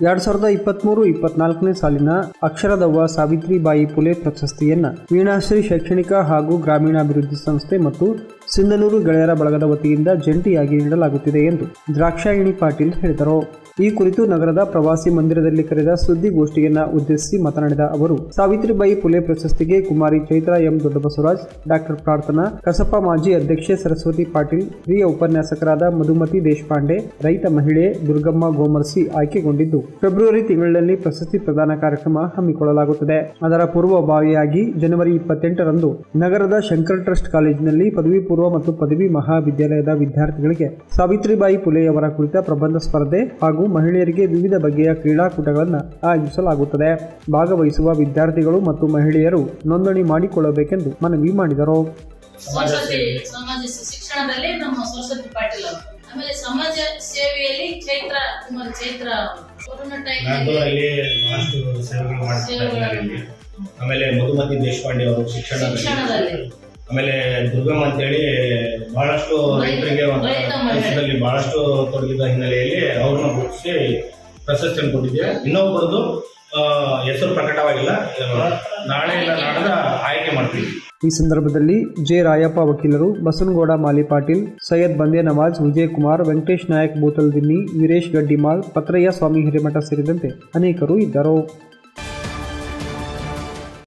2023-24ನೇ ಸಾಲಿನ ಅಕ್ಷರದವ್ವ ಸಾವಿತ್ರಿಬಾಯಿ ಪುಲೆ ಪ್ರಶಸ್ತಿಯನ್ನ ವೀಣಾಶ್ರೀ ಶೈಕ್ಷಣಿಕ ಹಾಗೂ ಗ್ರಾಮೀಣಾಭಿವೃದ್ಧಿ ಸಂಸ್ಥೆ ಮತ್ತು ಸಿಂಧನೂರು ಗೆಳೆಯರ ಬಳಗದ ವತಿಯಿಂದ ಜಂಟಿಯಾಗಿ ನೀಡಲಾಗುತ್ತಿದೆ ಎಂದು ದ್ರಾಕ್ಷಾಯಿಣಿ ಪಾಟೀಲ್ ಹೇಳಿದರು. ಈ ಕುರಿತು ನಗರದ ಪ್ರವಾಸಿ ಮಂದಿರದಲ್ಲಿ ಕರೆದ ಸುದ್ದಿಗೋಷ್ಠಿಯನ್ನ ಉದ್ದೇಶಿಸಿ ಮಾತನಾಡಿದ ಅವರು, ಸಾವಿತ್ರಿಬಾಯಿ ಪುಲೆ ಪ್ರಶಸ್ತಿಗೆ ಕುಮಾರಿ ಚೈತ್ರಾ ಎಂ ದೊಡ್ಡಬಸವರಾಜ್, ಡಾಕ್ಟರ್ ಪ್ರಾರ್ಥನಾ ಕಸಪ, ಮಾಜಿ ಅಧ್ಯಕ್ಷೆ ಸರಸ್ವತಿ ಪಾಟೀಲ್, ಹಿರಿಯ ಉಪನ್ಯಾಸಕರಾದ ಮಧುಮತಿ ದೇಶಪಾಂಡೆ, ರೈತ ಮಹಿಳೆ ದುರ್ಗಮ್ಮ ಗೋಮರ್ಸಿ ಆಯ್ಕೆಗೊಂಡಿದ್ದು ಫೆಬ್ರವರಿ ತಿಂಗಳಿನಲ್ಲಿ ಪ್ರಶಸ್ತಿ ಪ್ರದಾನ ಕಾರ್ಯಕ್ರಮ ಹಮ್ಮಿಕೊಳ್ಳಲಾಗುತ್ತದೆ. ಅದರ ಪೂರ್ವಭಾವಿಯಾಗಿ ಜನವರಿ 28ರಂದು ನಗರದ ಶಂಕರ್ ಟ್ರಸ್ಟ್ ಕಾಲೇಜಿನಲ್ಲಿ ಪದವಿ ಪೂರ್ವ ಮತ್ತು ಪದವಿ ಮಹಾವಿದ್ಯಾಲಯದ ವಿದ್ಯಾರ್ಥಿಗಳಿಗೆ ಸಾವಿತ್ರಿಬಾಯಿ ಪುಲೆಯವರ ಕುರಿತ ಪ್ರಬಂಧ ಸ್ಪರ್ಧೆ ಹಾಗೂ ಮಹಿಳೆಯರಿಗೆ ವಿವಿಧ ಬಗೆಯ ಕ್ರೀಡಾಕೂಟಗಳನ್ನು ಆಯೋಜಿಸಲಾಗುತ್ತದೆ. ಭಾಗವಹಿಸುವ ವಿದ್ಯಾರ್ಥಿಗಳು ಮತ್ತು ಮಹಿಳೆಯರು ನೋಂದಣಿ ಮಾಡಿಕೊಳ್ಳಬೇಕೆಂದು ಮನವಿ ಮಾಡಿದರು. ಶಿಕ್ಷಣದಲ್ಲಿ ನಮ್ಮ ಸರಸ್ವತಿ ಪಾಟೀಲ್ ಅವರು, ಆಮೇಲೆ ಸಮಾಜ ಸೇವೆಯಲ್ಲಿ ಚೈತ್ರ ಕೊರೋನಾ ಟೈಮ್ನಲ್ಲಿ ಬಹಳಷ್ಟು ಸೇವೆಗಳು ಮಾಡ್ತಾರೆ. ಆಮೇಲೆ ಮಧುಮತಿ ದೇಶಪಾಂಡೆ ಅವರು ಶಿಕ್ಷಣದಲ್ಲಿ, ಆಮೇಲೆ ದುರ್ಗಮ್ಮ ಅಂತೇಳಿ ಬಹಳಷ್ಟು ರೈತರಿಗೆ ಕೆಲಸದಲ್ಲಿ ಬಹಳಷ್ಟು ತೊಡಗಿದ ಹಿನ್ನೆಲೆಯಲ್ಲಿ ಅವ್ರನ್ನ ಗುರುತಿಸಿ ಪ್ರಶಸ್ತಿಯನ್ನು ಕೊಟ್ಟಿದ್ದೇವೆ. ಇನ್ನೊಬ್ಬರದು ಹೆಸರು ಪ್ರಕಟವಾಗಿಲ್ಲ, ನಾಳೆ ಇಲ್ಲ ನಾಡದ ಆಯ್ಕೆ ಮಾಡ್ತೀವಿ. ಈ ಸಂದರ್ಭದಲ್ಲಿ ಜೆ ರಾಯಪ್ಪ ವಕೀಲರು, ಬಸನಗೌಡ ಮಾಲಿ ಪಾಟೀಲ್, ಸೈಯದ್ ಬಂದೆ ನವಾಜ್, ವಿಜಯಕುಮಾರ್, ವೆಂಕಟೇಶ್ ನಾಯಕ್ ಬೋತಲ್ ದಿನ್ನಿ, ವೀರೇಶ್ ಗಡ್ಡಿಮಾಳ್, ಪತ್ರಯ್ಯ ಸ್ವಾಮಿ ಹಿರೇಮಠ ಸೇರಿದಂತೆ ಅನೇಕರು ಇದ್ದರು.